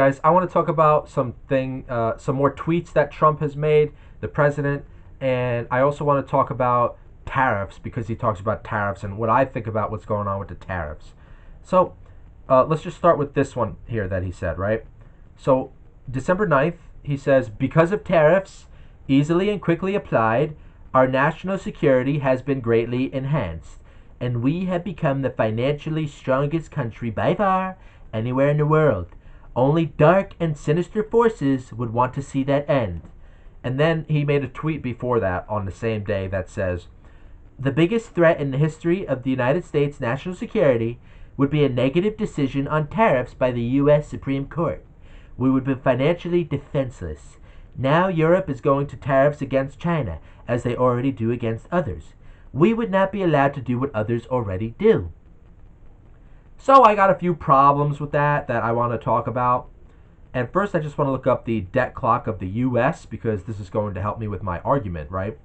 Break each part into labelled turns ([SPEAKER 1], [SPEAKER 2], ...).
[SPEAKER 1] Guys, I want to talk about some more tweets that Trump has made, the president, and I also want to talk about tariffs because he talks about tariffs and what I think about what's going on with the tariffs. So, let's just start with this one here that he said, right? So, December 9th, he says, because of tariffs easily and quickly applied, our national security has been greatly enhanced, and we have become the financially strongest country by far anywhere in the world. Only dark and sinister forces would want to see that end. And then he made a tweet before that on the same day that says, the biggest threat in the history of the United States national security would be a negative decision on tariffs by the U.S. Supreme Court. We would be financially defenseless. Now Europe is going to tariffs against China, as they already do against others. We would not be allowed to do what others already do. So I got a few problems with that I want to talk about. And first, I just want to look up the debt clock of the U.S. because this is going to help me with my argument, right?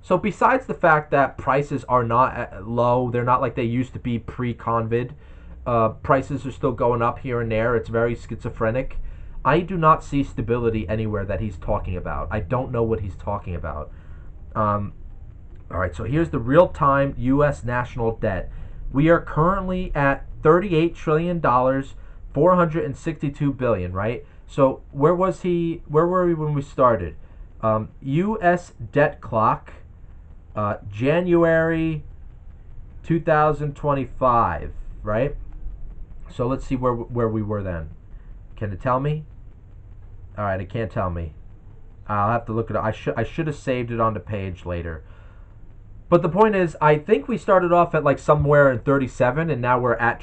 [SPEAKER 1] So besides the fact that prices are not low, they're not like they used to be pre-COVID. Prices are still going up here and there. It's very schizophrenic. I do not see stability anywhere that he's talking about. I don't know what he's talking about. All right, so here's the real-time U.S. national debt. We are currently at $38 trillion, 462 billion, right? So where were we when we started? U.S. debt clock, January 2025, right? So let's see where we were then. Can it tell me? All right, it can't tell me. I'll have to look it up. I should have saved it on the page later. But the point is, I think we started off at like somewhere in 37, and now we're at a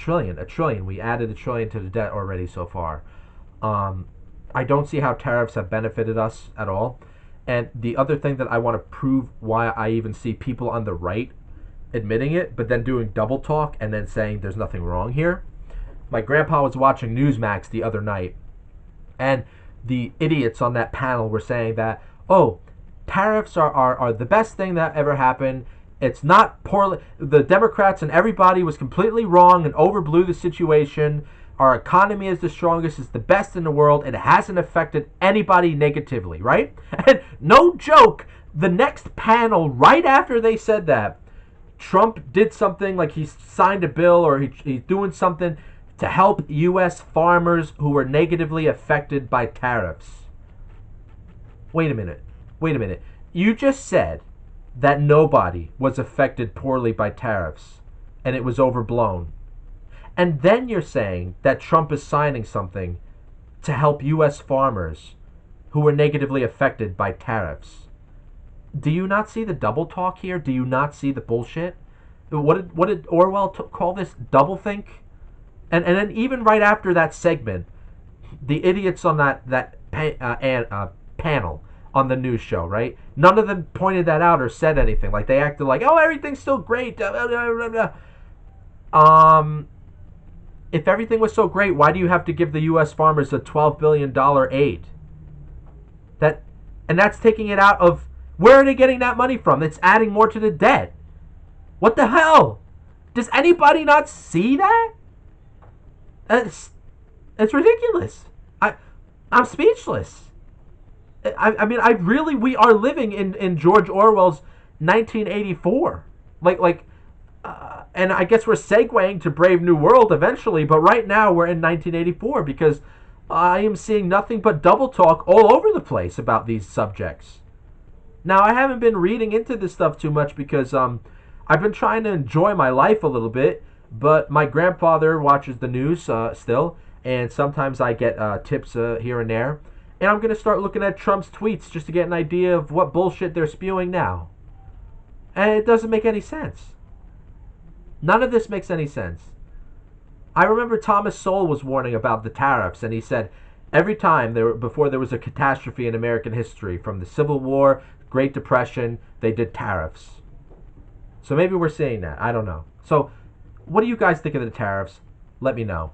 [SPEAKER 1] trillion. We added a trillion to the debt already so far. I don't see how tariffs have benefited us at all. And the other thing that I want to prove why I even see people on the right admitting it, but then doing double talk and then saying there's nothing wrong here. My grandpa was watching Newsmax the other night, and the idiots on that panel were saying that, oh, tariffs are the best thing that ever happened. It's not poorly. The Democrats and everybody was completely wrong and overblew the situation. Our economy is the strongest. It's the best in the world. And it hasn't affected anybody negatively, right? And no joke, the next panel, right after they said that, Trump did something like he signed a bill or he's doing something to help U.S. farmers who were negatively affected by tariffs. Wait a minute. You just said that nobody was affected poorly by tariffs and it was overblown. And then you're saying that Trump is signing something to help U.S. farmers who were negatively affected by tariffs. Do you not see the double talk here? Do you not see the bullshit? What did Orwell call this? Doublethink? And then even right after that segment, the idiots on that panel on the news show, right? None of them pointed that out or said anything. Like they acted like, oh, everything's still great. If everything was so great, why do you have to give the U.S. farmers a $12 billion aid? And that's taking it out of, where are they getting that money from? It's adding more to the debt. What the hell? Does anybody not see that? It's ridiculous. I'm speechless. I mean, we are living in George Orwell's 1984. And I guess we're segueing to Brave New World eventually, but right now we're in 1984 because I am seeing nothing but double talk all over the place about these subjects. Now, I haven't been reading into this stuff too much because I've been trying to enjoy my life a little bit, but my grandfather watches the news still, and sometimes I get tips here and there. And I'm going to start looking at Trump's tweets just to get an idea of what bullshit they're spewing now. And it doesn't make any sense. None of this makes any sense. I remember Thomas Sowell was warning about the tariffs, and he said every time before there was a catastrophe in American history, from the Civil War, Great Depression, they did tariffs. So maybe we're seeing that. I don't know. So what do you guys think of the tariffs? Let me know.